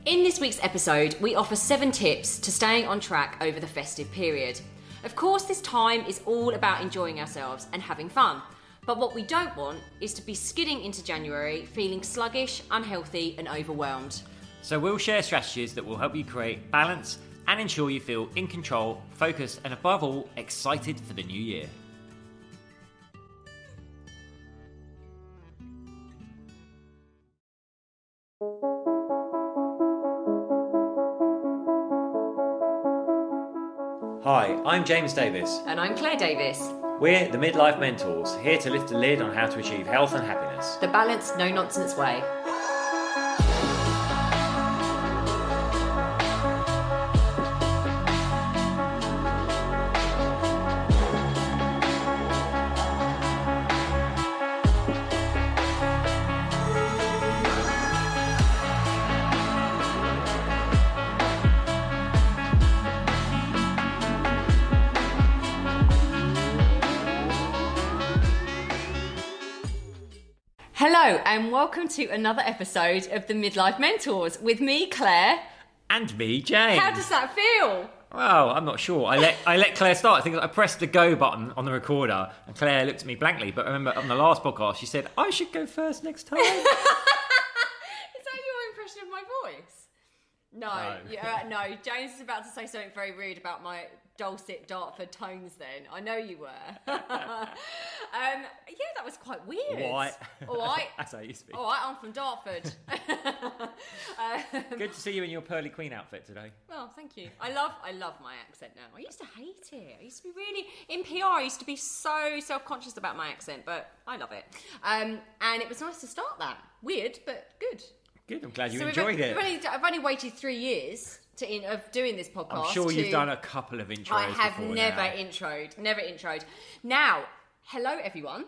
In this week's episode, we offer 7 tips to staying on track over the festive period. Of course, this time is all about enjoying ourselves and having fun. But what we don't want is to be skidding into January feeling sluggish, unhealthy and overwhelmed. So we'll share strategies that will help you create balance and ensure you feel in control, focused and above all, excited for the new year. Hi, I'm James Davis. And I'm Claire Davis. We're the Midlife Mentors, here to lift the lid on how to achieve health and happiness. The balanced, no-nonsense way. Hello and welcome to another episode of the Midlife Mentors with me, Claire. And me, James. How does that feel? Well, I'm not sure. I let Claire start. I think I pressed the go button on the recorder and Claire looked at me blankly. But remember, on the last podcast, she said, I should go first next time. Is that your impression of my voice? No. No. James is about to say something very rude about my dulcet Dartford tones then. I know you were. Yeah, that was quite weird. All right. That's how you speak. All right, I'm from Dartford. Good to see you in your Pearly Queen outfit today. Well, thank you. I love my accent now. I used to hate it. I used to be really, in PR, I used to be so self-conscious about my accent, but I love it. And it was nice to start that. Weird, but good. Good, I'm glad you enjoyed it. I've only waited 3 years of doing this podcast. I'm sure you've done a couple of intros. I have never introed. Now, hello everyone.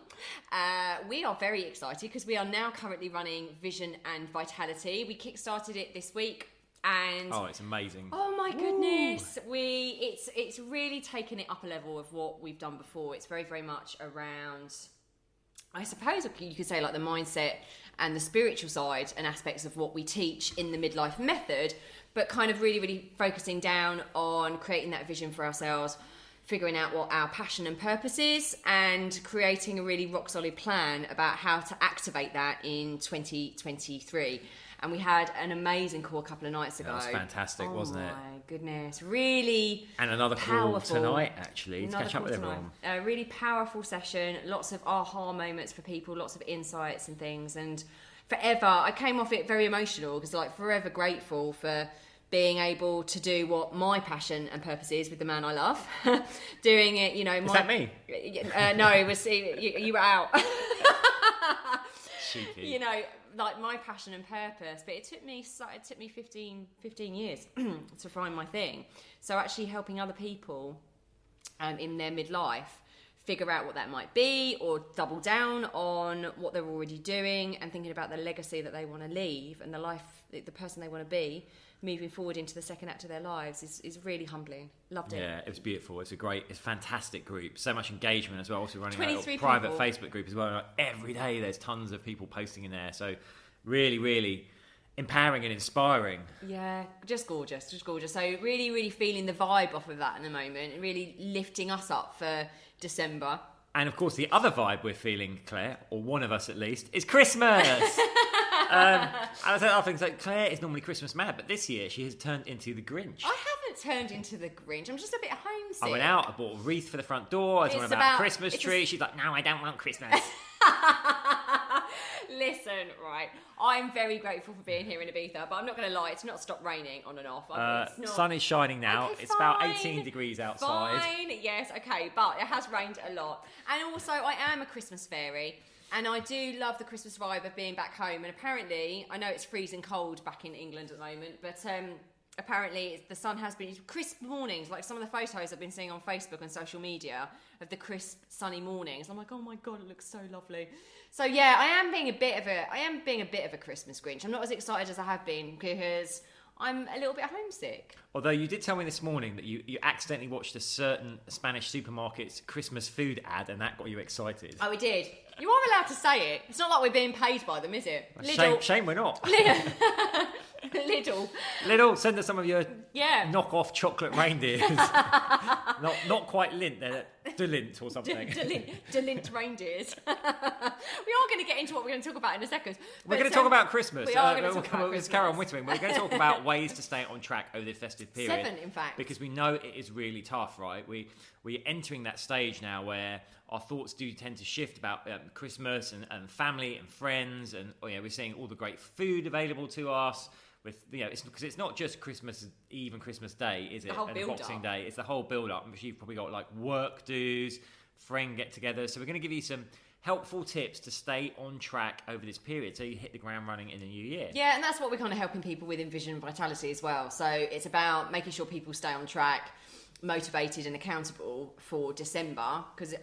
We are very excited because we are now currently running Vision and Vitality. We kickstarted it this week. And oh, it's amazing. Oh my goodness. It's really taken it up a level of what we've done before. It's very, very much around, I suppose you could say, like the mindset and the spiritual side and aspects of what we teach in the Midlife method, but kind of really, really focusing down on creating that vision for ourselves, figuring out what our passion and purpose is, and creating a really rock solid plan about how to activate that in 2023. And we had an amazing call a couple of nights ago. That was fantastic, wasn't it? Oh my goodness. Really And another powerful call tonight, actually, to catch up with everyone. A really powerful session, lots of aha moments for people, lots of insights and things. And forever, I came off it very emotional because forever grateful for being able to do what my passion and purpose is with the man I love. Doing it, Is that me? No, it was you were out. Cheeky. Like my passion and purpose, but it took me 15 years to find my thing. So actually helping other people in their midlife figure out what that might be, or double down on what they're already doing, and thinking about the legacy that they want to leave and the person they want to be moving forward into the second act of their lives is really humbling. Loved it. Yeah, it was beautiful. It's a fantastic group. So much engagement as well. Also running a 23 private people. Facebook group as well. Every day there's tons of people posting in there. So really, really empowering and inspiring. Yeah, just gorgeous. So really, really feeling the vibe off of that in the moment, and really lifting us up for December. And of course, the other vibe we're feeling, Claire, or one of us at least, is Christmas. And I said other things like Claire is normally Christmas mad, but this year she has turned into the Grinch. I haven't turned into the Grinch. I'm just a bit homesick. I went out, I bought a wreath for the front door, I was talking about a Christmas tree. She's like, no, I don't want Christmas. Listen, right, I'm very grateful for being here in Ibiza, but I'm not going to lie, it's not stopped raining on and off. It's not... Sun is shining now. Okay, it's about 18 degrees outside. Fine, yes, okay, but it has rained a lot. And also, I am a Christmas fairy, and I do love the Christmas vibe of being back home. And apparently, I know it's freezing cold back in England at the moment, but apparently the sun has been crisp mornings, like some of the photos I've been seeing on Facebook and social media of the crisp sunny mornings. I'm like, oh my god, it looks so lovely. So yeah, I am being a bit of a Christmas Grinch. I'm not as excited as I have been because I'm a little bit homesick. Although you did tell me this morning that you accidentally watched a certain Spanish supermarket's Christmas food ad and that got you excited. Oh, we did. You are allowed to say it. It's not like we're being paid by them, is it? Shame we're not. Lidl, send us some of your knockoff chocolate reindeers. not quite Lindt, they're Delint or something. Delint reindeers. We are going to get into what we're going to talk about in a second. We're going to talk about Christmas. We are going to talk about Christmas. It's Karen Whittering. We're going to talk about ways to stay on track over the festive period. 7, in fact. Because we know it is really tough, right? We're entering that stage now where our thoughts do tend to shift about Christmas and family and friends, and we're seeing all the great food available to us. It's not just Christmas Eve and Christmas Day, is it? The whole and build-up. Boxing Day. It's the whole build-up, which you've probably got like work dues, friend get-togethers. So we're going to give you some helpful tips to stay on track over this period, so you hit the ground running in the new year. Yeah, and that's what we're kind of helping people with in Vision and Vitality as well. So it's about making sure people stay on track, motivated and accountable for December, because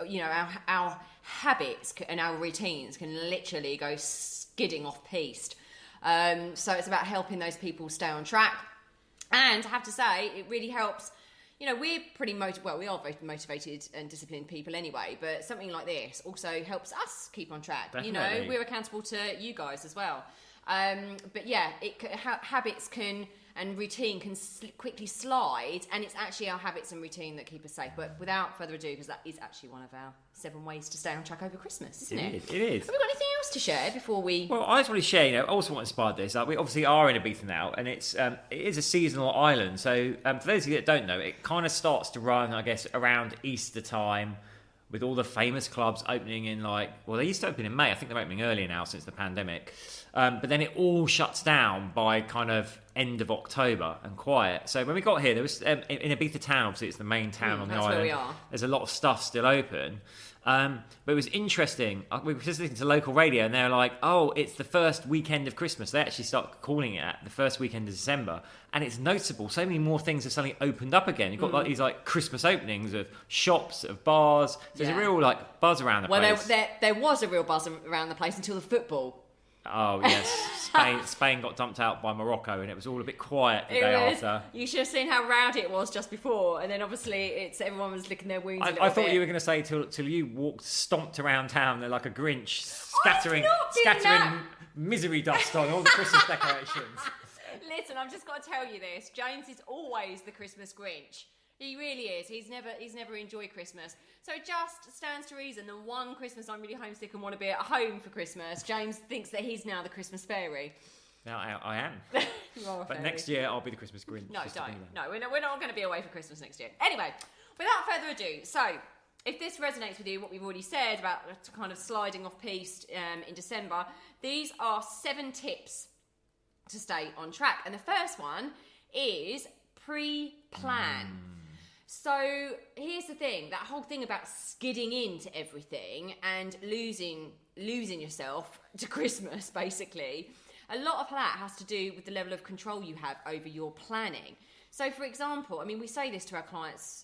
our habits and our routines can literally go skidding off piste. So it's about helping those people stay on track, and I have to say it really helps. We're pretty we are very motivated and disciplined people anyway, but something like this also helps us keep on track. Definitely. We're accountable to you guys as well. But yeah, habits and routine can quickly slide, and it's actually our habits and routine that keep us safe. But without further ado, because that is actually one of our 7 ways to stay on track over Christmas, isn't it? It is. Have we got anything else to share before we... Well, I just want to share, also what inspired this. We obviously are in Ibiza now, and it is a seasonal island. So for those of you that don't know, it kind of starts to run, I guess, around Easter time, with all the famous clubs opening in they used to open in May. I think they're opening earlier now since the pandemic. But then it all shuts down by kind of end of October and quiet. So when we got here, there was in Ibiza town, obviously it's the main town on the island. Where we are. There's a lot of stuff still open. But it was interesting. We were just listening to local radio, and they're like, "Oh, it's the first weekend of Christmas." They actually start calling it the first weekend of December, and it's noticeable. So many more things have suddenly opened up again. You've got these Christmas openings of shops, of bars. So there's a real buzz around the place. Well, there was a real buzz around the place until the football. Oh yes, Spain got dumped out by Morocco, and it was all a bit quiet the day after. You should have seen how rowdy it was just before, and then obviously everyone was licking their wounds. I thought you were going to say till you stomped around town there like a Grinch, scattering misery dust on all the Christmas decorations. Listen, I've just got to tell you this: James is always the Christmas Grinch. He really is. He's never enjoyed Christmas. So it just stands to reason that one Christmas I'm really homesick and want to be at home for Christmas, James thinks that he's now the Christmas fairy. Now I am. You are a but fairy. Next year I'll be the Christmas Grinch. No, don't. No, we're not going to be away for Christmas next year. Anyway, without further ado, so if this resonates with you, what we've already said about kind of sliding off piste in December, these are 7 tips to stay on track. And the first one is pre-plan. So here's the thing, that whole thing about skidding into everything and losing yourself to Christmas, basically, a lot of that has to do with the level of control you have over your planning. So for example, we say this to our clients,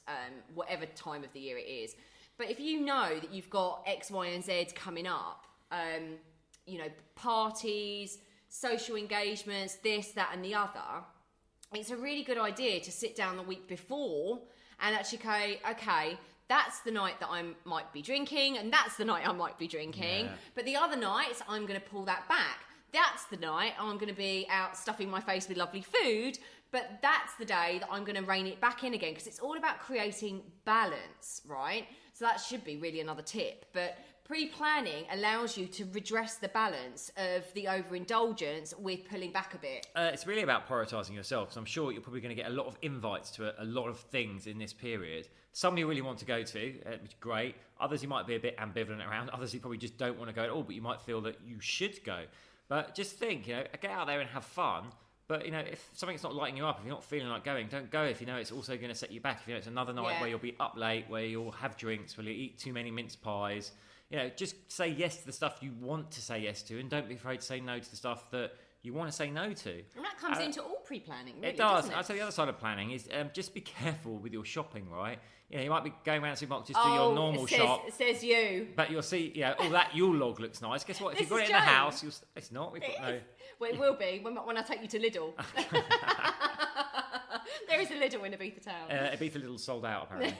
whatever time of the year it is, but if you know that you've got X, Y, and Z coming up, parties, social engagements, this, that, and the other, it's a really good idea to sit down the week before and actually go, okay, that's the night that I might be drinking, and that's the night I might be drinking. Yeah. But the other nights, I'm going to pull that back. That's the night I'm going to be out stuffing my face with lovely food, but that's the day that I'm going to rein it back in again, because it's all about creating balance, right? So that should be really another tip. But pre-planning allows you to redress the balance of the overindulgence with pulling back a bit. It's really about prioritising yourself. So I'm sure you're probably going to get a lot of invites to a lot of things in this period. Some you really want to go to, which is great. Others you might be a bit ambivalent around. Others you probably just don't want to go at all, but you might feel that you should go. But just think, get out there and have fun. But, if something's not lighting you up, if you're not feeling like going, don't go if it's also going to set you back. If it's another night where you'll be up late, where you'll have drinks, where you'll eat too many mince pies. Just say yes to the stuff you want to say yes to, and don't be afraid to say no to the stuff that you want to say no to. And that comes into all pre-planning, really, it does. doesn't it? I'd say the other side of planning is just be careful with your shopping, right? You might be going around the supermarket just do your normal shop. It says you. But you'll see, all that Yule log looks nice. Guess what? If you've got it in the house, it's not. Well, it will be when I take you to Lidl. There is a Lidl in Ibiza town. Ibiza Lidl sold out apparently.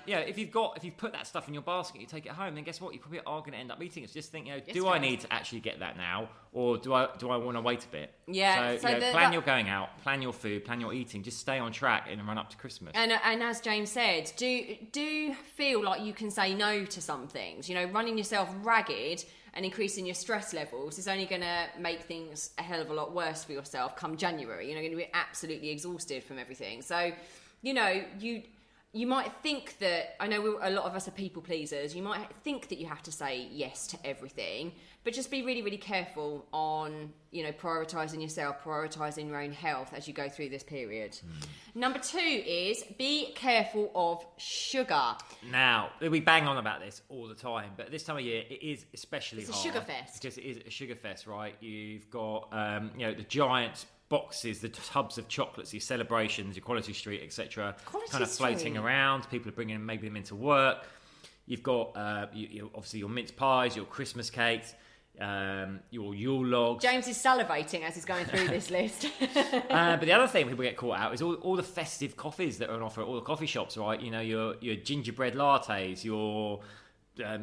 If you've put that stuff in your basket, you take it home, then guess what? You probably are going to end up eating it. So just think, do I need to actually get that now, or do I want to wait a bit? Yeah. So plan your going out, plan your food, plan your eating. Just stay on track in the run up to Christmas. And as James said, do feel like you can say no to some things. Running yourself ragged and increasing your stress levels is only going to make things a hell of a lot worse for yourself come January. You're going to be absolutely exhausted from everything. So, you might think that, I know a lot of us are people pleasers, you might think that you have to say yes to everything, but just be really, really careful on, prioritising yourself, prioritising your own health as you go through this period. Number 2 is be careful of sugar. Now, we bang on about this all the time, but this time of year it is especially hard. It's a sugar fest. Because it is a sugar fest, right? You've got, the giant boxes, the tubs of chocolates, your celebrations, your Quality Street, etc., kind of floating around. People are bringing maybe them into work. You've got obviously your mince pies, your Christmas cakes, your Yule logs. James is salivating as he's going through this list. But the other thing people get caught out is all the festive coffees that are on offer at all the coffee shops, right? Your gingerbread lattes, your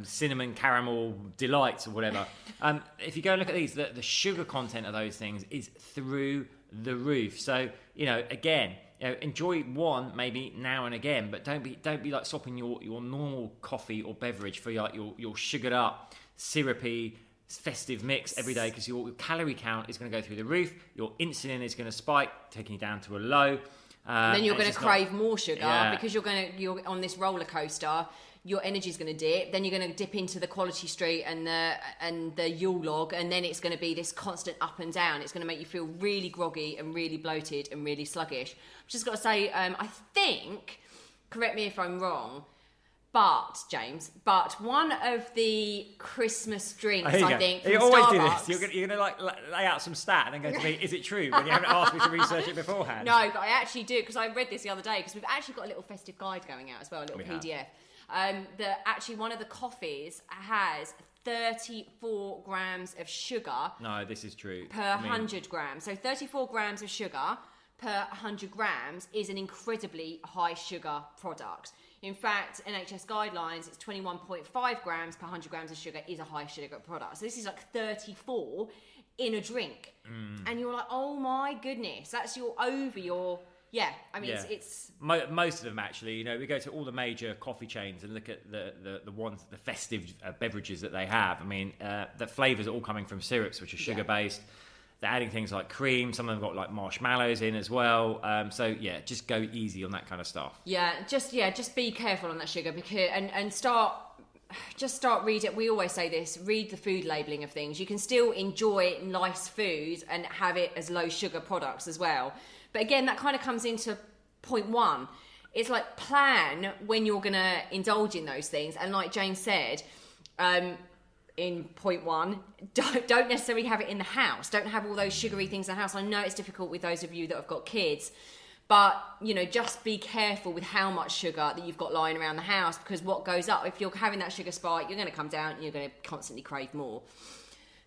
cinnamon caramel delights or whatever. If you go and look at these, the sugar content of those things is through the roof. So again, enjoy one maybe now and again, but don't be like swapping your normal coffee or beverage for your sugared up, syrupy, festive mix every day, because your calorie count is going to go through the roof. Your insulin is going to spike, taking you down to a low. Then you're going to crave more sugar because you're on this roller coaster. Your energy is going to dip, then you're going to dip into the Quality Street and the Yule log, and then it's going to be this constant up and down. It's going to make you feel really groggy and really bloated and really sluggish. I've just got to say, I think, correct me if I'm wrong, but one of the Christmas drinks, I think, from you always Starbucks, do this. You're going to lay out some stat and then go to me, is it true? When you haven't asked me to research it beforehand. No, but I actually do, because I read this the other day, because we've actually got a little festive guide going out as well, a little PDF. That actually one of the coffees has 34 grams of sugar. No, this is true. Per 100 grams. So 34 grams of sugar per 100 grams is an incredibly high sugar product. In fact, NHS guidelines, it's 21.5 grams per 100 grams of sugar is a high sugar product. So this is like 34 in a drink. And you're like, oh my goodness, that's over your... Yeah, I mean, yeah. It's most of them actually. We go to all the major coffee chains and look at the ones, the festive beverages that they have. I mean, the flavours are all coming from syrups, which are sugar based. They're adding things like cream. Some of them got like marshmallows in as well. So just go easy on that kind of stuff. Just be careful on that sugar and start reading. We always say this: read the food labelling of things. You can still enjoy nice food and have it as low sugar products as well. But again, that kind of comes into point 1. It's like plan when you're going to indulge in those things. And like James said, in point 1, don't necessarily have it in the house. Don't have all those sugary things in the house. I know it's difficult with those of you that have got kids. But, just be careful with how much sugar that you've got lying around the house. Because what goes up, if you're having that sugar spike, you're going to come down and you're going to constantly crave more.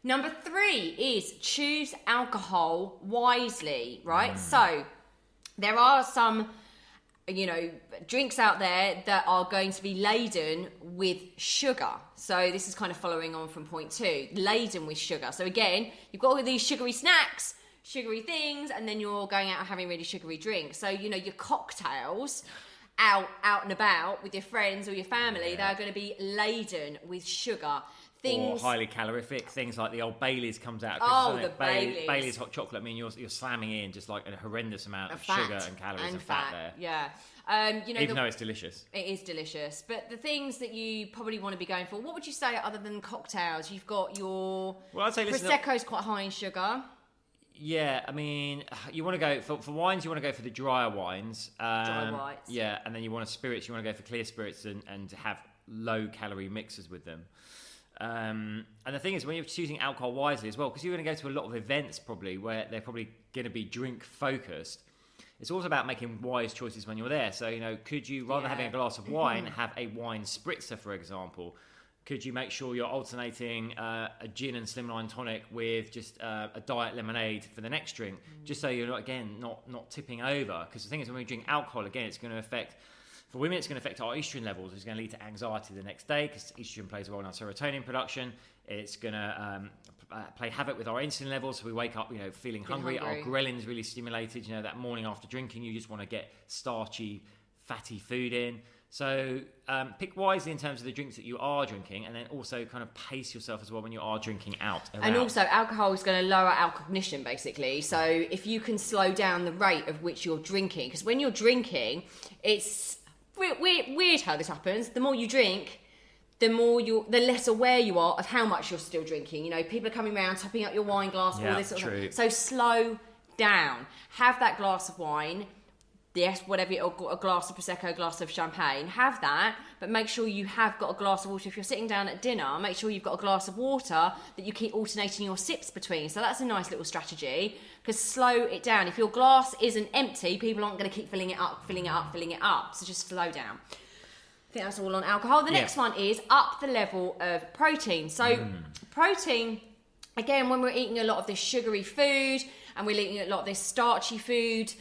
Number 3 is choose alcohol wisely, right? So there are some, drinks out there that are going to be laden with sugar. So this is kind of following on from point 2, laden with sugar. So again, you've got all these sugary snacks, sugary things, and then you're going out and having really sugary drinks. So, your cocktails out and about with your friends or your family, they're going to be laden with sugar. Or highly calorific things like the old Baileys comes out. The Baileys. Baileys hot chocolate. I mean, you're slamming in just like a horrendous amount of sugar and calories and fat there. Yeah. Even though it's delicious. It is delicious. But the things that you probably want to be going for, what would you say other than cocktails? You've got your... Well, I'd say Prosecco's quite high in sugar. Yeah, I mean, you want to go... For wines, you want to go for the drier wines. Dry whites. Yeah, and then you want spirits, you want to go for clear spirits and have low-calorie mixes with them. And the thing is, when you're choosing alcohol wisely as well, because you're going to go to a lot of events probably where they're probably going to be drink focused, it's also about making wise choices when you're there. So, could you, rather than having a glass of wine, have a wine spritzer, for example? Could you make sure you're alternating a gin and slimline tonic with just a diet lemonade for the next drink, just so you're not tipping over? Because the thing is, when we drink alcohol, again, it's going to affect. For women, it's going to affect our estrogen levels. It's going to lead to anxiety the next day because estrogen plays a role in our serotonin production. It's going to play havoc with our insulin levels. So we wake up, feeling hungry. Our ghrelin's really stimulated. That morning after drinking, you just want to get starchy, fatty food in. So pick wisely in terms of the drinks that you are drinking, and then also kind of pace yourself as well when you are drinking out. And also, alcohol is going to lower our cognition, basically. So if you can slow down the rate of which you're drinking, because when you're drinking, it's weird how this happens. The more you drink, the less aware you are of how much you're still drinking. People are coming around, topping up your wine glass, all this sort of stuff. So slow down. Have that glass of wine. Yes, whatever, a glass of Prosecco, a glass of champagne, have that, but make sure you have got a glass of water. If you're sitting down at dinner, make sure you've got a glass of water that you keep alternating your sips between. So that's a nice little strategy, because slow it down. If your glass isn't empty, people aren't going to keep filling it up. So just slow down. I think that's all on alcohol. The next one is up the level of protein. So protein, again, when we're eating a lot of this sugary food and we're eating a lot of this starchy food,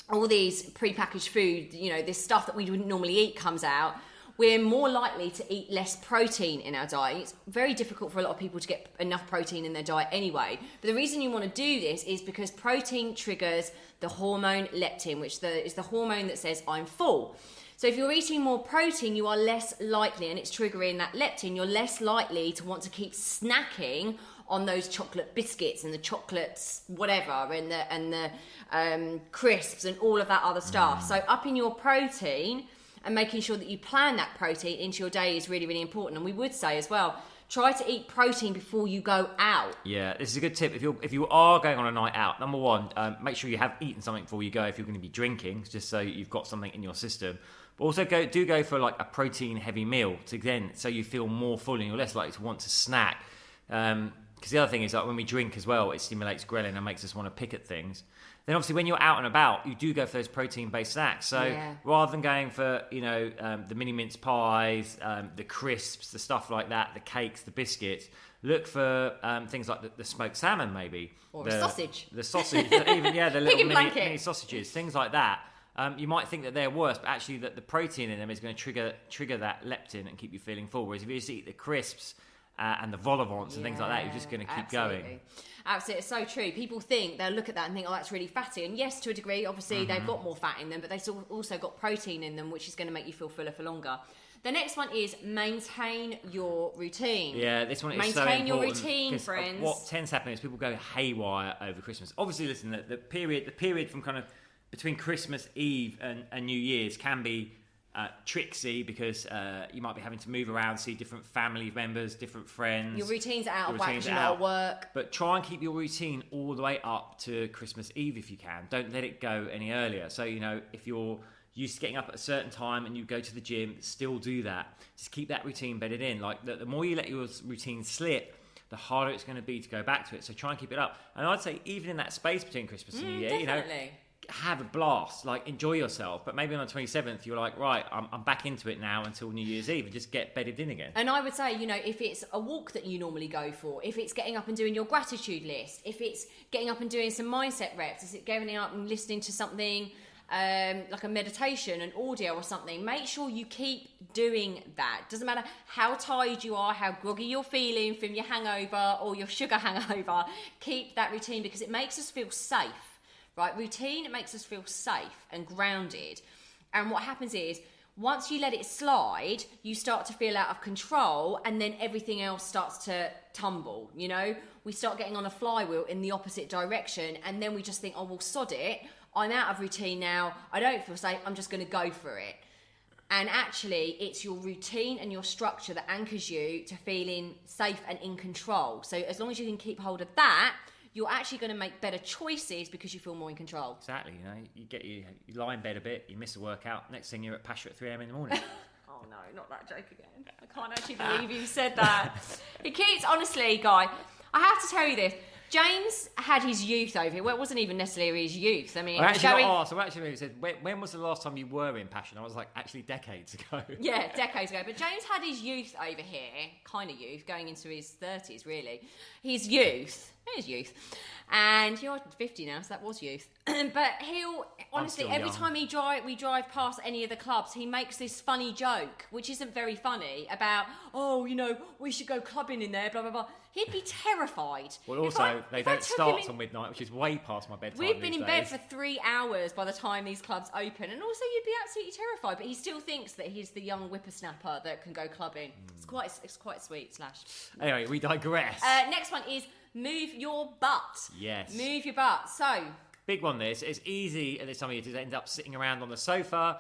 all these pre-packaged food, this stuff that we wouldn't normally eat comes out, we're more likely to eat less protein in our diet. It's very difficult for a lot of people to get enough protein in their diet anyway. But the reason you want to do this is because protein triggers the hormone leptin, which is the hormone that says, I'm full. So if you're eating more protein, you are less likely, and it's triggering that leptin, you're less likely to want to keep snacking on those chocolate biscuits and the chocolates, whatever, and the crisps and all of that other stuff. So upping your protein and making sure that you plan that protein into your day is really, really important. And we would say as well, try to eat protein before you go out. Yeah, this is a good tip. If you are going on a night out, number one, make sure you have eaten something before you go if you're going to be drinking, just so you've got something in your system. But also go for like a protein heavy meal so you feel more full and you're less likely to want to snack. Because the other thing is, like, when we drink as well, it stimulates ghrelin and makes us want to pick at things. Then obviously when you're out and about, you do go for those protein-based snacks. So rather than going for, the mini mince pies, the crisps, the stuff like that, the cakes, the biscuits, look for things like the smoked salmon maybe. Or a sausage. The sausage, even, the little mini sausages, things like that. You might think that they're worse, but actually that the protein in them is going to trigger that leptin and keep you feeling full. Whereas if you just eat the crisps, and the vol au vents and things like that, you're just going to keep going. Absolutely, it's so true. People they'll look at that and think, oh, that's really fatty. And yes, to a degree, obviously, they've got more fat in them, but they've also got protein in them, which is going to make you feel fuller for longer. The next one is maintain your routine. Yeah, this one is so important. Maintain your routine, friends. What tends to happen is people go haywire over Christmas. Obviously, listen, the period from kind of between Christmas Eve and New Year's can be tricksy because you might be having to move around, see different family members, different friends. Your routines are out of whack because you're not at work. But try and keep your routine all the way up to Christmas Eve if you can. Don't let it go any earlier. So, if you're used to getting up at a certain time and you go to the gym, still do that. Just keep that routine bedded in. Like, the more you let your routine slip, the harder it's going to be to go back to it. So try and keep it up. And I'd say even in that space between Christmas and New Year, definitely. Have a blast, like enjoy yourself, but maybe on the 27th you're like, right, I'm back into it now until New Year's Eve, and just get bedded in again. And I would say, if it's a walk that you normally go for, if it's getting up and doing your gratitude list, if it's getting up and doing some mindset reps, is it getting up and listening to something like a meditation, an audio or something, make sure you keep doing that. Doesn't matter how tired you are, how groggy you're feeling from your hangover or your sugar hangover, keep that routine because it makes us feel safe. Right, routine, it makes us feel safe and grounded. And what happens is, once you let it slide, you start to feel out of control, and then everything else starts to tumble, We start getting on a flywheel in the opposite direction, and then we just think, oh, well, sod it. I'm out of routine now. I don't feel safe. I'm just going to go for it. And actually, it's your routine and your structure that anchors you to feeling safe and in control. So as long as you can keep hold of that, you're actually going to make better choices because you feel more in control. Exactly. You lie in bed a bit, you miss a workout, next thing you're at Pasha at 3 a.m. in the morning. Oh no, not that joke again. I can't actually believe you said that. It keeps, honestly, Guy, I have to tell you this. James had his youth over here. Well, it wasn't even necessarily his youth. I mean, I actually got asked. I actually said, when was the last time you were in Passion? I was like, actually, decades ago. Yeah, decades ago. But James had his youth over here, kind of youth, going into his 30s, really. His youth. And you're 50 now, so that was youth. But he'll, honestly, every time we drive past any of the clubs, he makes this funny joke, which isn't very funny, about, we should go clubbing in there, blah, blah, blah. He'd be terrified. Well, also, they don't start till midnight, which is way past my bedtime. We've been in bed for 3 hours by the time these clubs open, and also you'd be absolutely terrified. But he still thinks that he's the young whippersnapper that can go clubbing. It's quite sweet. Anyway, we digress. Next one is move your butt. Yes. Move your butt. So. Big one, this. It's easy at this time of year to end up sitting around on the sofa,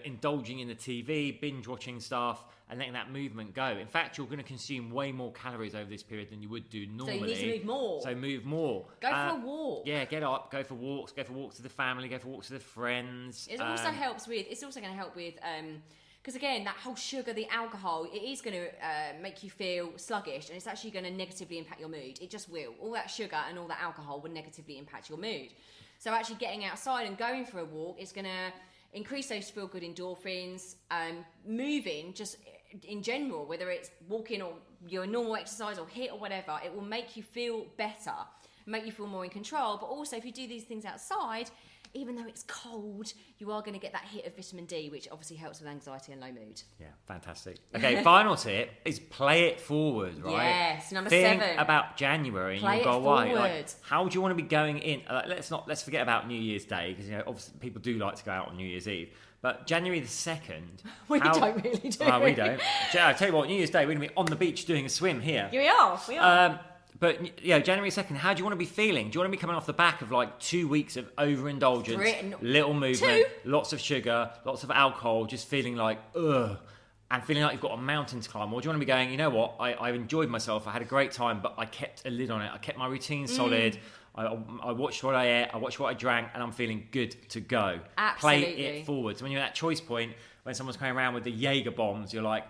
indulging in the TV, binge watching stuff, and letting that movement go. In fact, you're going to consume way more calories over this period than you would do normally. So you need to move more. So move more. Go for a walk. Yeah, get up, go for walks with the family, go for walks with the friends. It's also going to help with... because again, that whole sugar, the alcohol, it is going to make you feel sluggish, and it's actually going to negatively impact your mood. It just will. All that sugar and all that alcohol will negatively impact your mood. So actually getting outside and going for a walk is going to increase those feel-good endorphins. Moving, just in general, whether it's walking or your normal exercise or HIIT or whatever, it will make you feel better, make you feel more in control. But also, if you do these things outside, even though it's cold, you are going to get that hit of vitamin D, which obviously helps with anxiety and low mood. Yeah, fantastic. Okay, final tip is play it forward, right? Yes, number Think 7. about January and you'll go away. Like, how do you want to be going in? Let's forget about New Year's Day, because obviously people do like to go out on New Year's Eve. But January the 2nd... We don't really do. Well, we don't. I'll tell you what, New Year's Day, we're going to be on the beach doing a swim here. We are. But January 2nd, how do you want to be feeling? Do you want to be coming off the back of like 2 weeks of overindulgence, little movement, lots of sugar, lots of alcohol, just feeling like, ugh, and feeling like you've got a mountain to climb? Or do you want to be going, you know what, I enjoyed myself, I had a great time, but I kept a lid on it. I kept my routine solid. I watched what I ate, I watched what I drank, and I'm feeling good to go. Absolutely. Play it forward. So when you're at that choice point, when someone's coming around with the Jaeger bombs, you're like,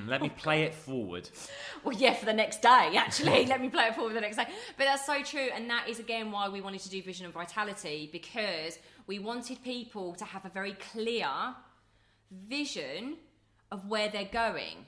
let me play it forward. Well, yeah, for the next day, actually. Let me play it forward the next day. But that's so true. And that is, again, why we wanted to do Vision and Vitality, because we wanted people to have a very clear vision of where they're going,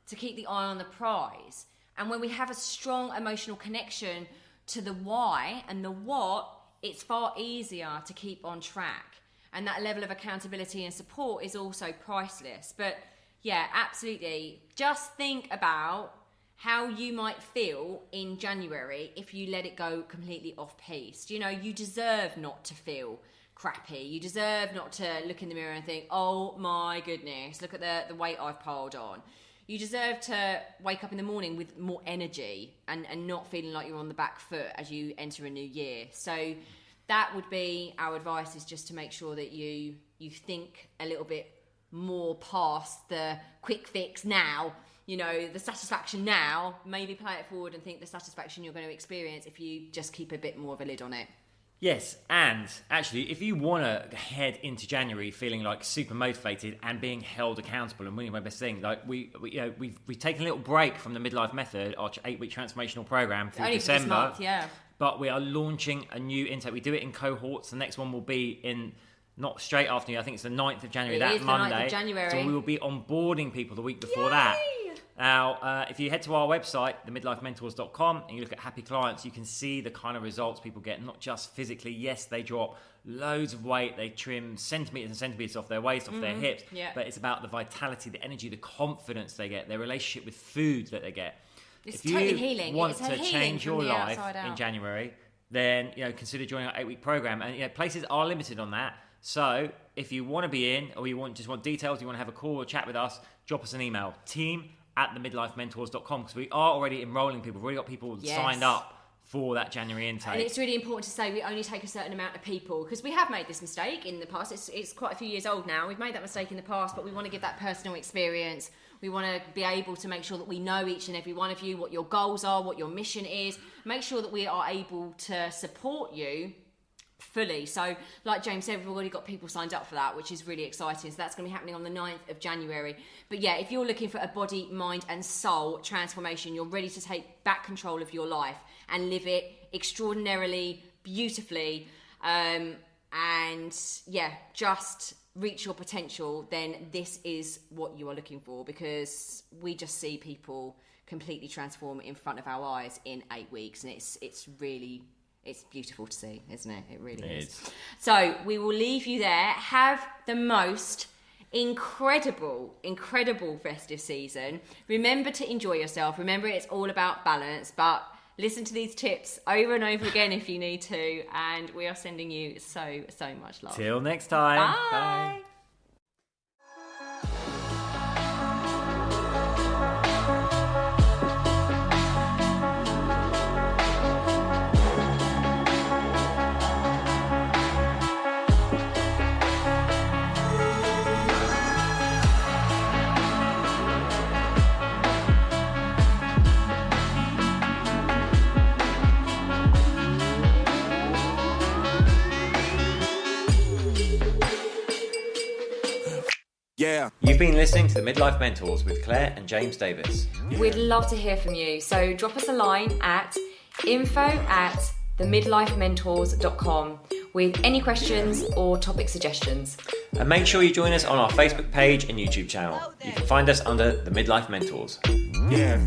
to keep the eye on the prize. And when we have a strong emotional connection to the why and the what, it's far easier to keep on track. And that level of accountability and support is also priceless. But yeah, absolutely. Just think about how you might feel in January if you let it go completely off-piste. You deserve not to feel crappy. You deserve not to look in the mirror and think, oh my goodness, look at the weight I've piled on. You deserve to wake up in the morning with more energy and not feeling like you're on the back foot as you enter a new year. So that would be our advice, is just to make sure that you think a little bit more past the quick fix now, the satisfaction now. Maybe play it forward and think the satisfaction you're going to experience if you just keep a bit more of a lid on it. Yes, and actually, if you want to head into January feeling like super motivated and being held accountable and winning my best thing, like we've taken a little break from the Midlife Method, our 8-week transformational program through only December. For this month, yeah. But we are launching a new intake. We do it in cohorts. The next one will be in not straight after you. I think it's the 9th of January. That Monday. 9th of January. So we will be onboarding people the week before that. Now, if you head to our website, themidlifementors.com, and you look at happy clients, you can see the kind of results people get, not just physically. Yes, they drop loads of weight, they trim centimetres and centimetres off their waist, off their hips, but it's about the vitality, the energy, the confidence they get, their relationship with food that they get. It's if totally you healing. want to change your life in January, then consider joining our 8-week program. And places are limited on that. So if you want to be in, or you just want details, you want to have a call or chat with us, drop us an email, team@themidlifementors.com, because we are already enrolling people. We've already got people signed up for that January intake. And it's really important to say we only take a certain amount of people, because we have made this mistake in the past. It's quite a few years old now. We've made that mistake in the past, but we want to give that personal experience. We want to be able to make sure that we know each and every one of you, what your goals are, what your mission is. Make sure that we are able to support you fully. So like James said, we've already got people signed up for that, which is really exciting. So that's going to be happening on the 9th of January. But yeah, if you're looking for a body, mind and soul transformation, you're ready to take back control of your life and live it extraordinarily, beautifully, and yeah, just reach your potential, then this is what you are looking for, because we just see people completely transform in front of our eyes in 8 weeks, and it's really... It's beautiful to see, isn't it? It really is. So we will leave you there. Have the most incredible festive season. Remember to enjoy yourself. Remember, it's all about balance, but listen to these tips over and over again if you need to. And we are sending you so much love. Till next time. Bye. Bye. Yeah. You've been listening to the Midlife Mentors with Claire and James Davis. We'd love to hear from you. So drop us a line at info@themidlifementors.com with any questions or topic suggestions. And make sure you join us on our Facebook page and YouTube channel. You can find us under the Midlife Mentors. Yeah.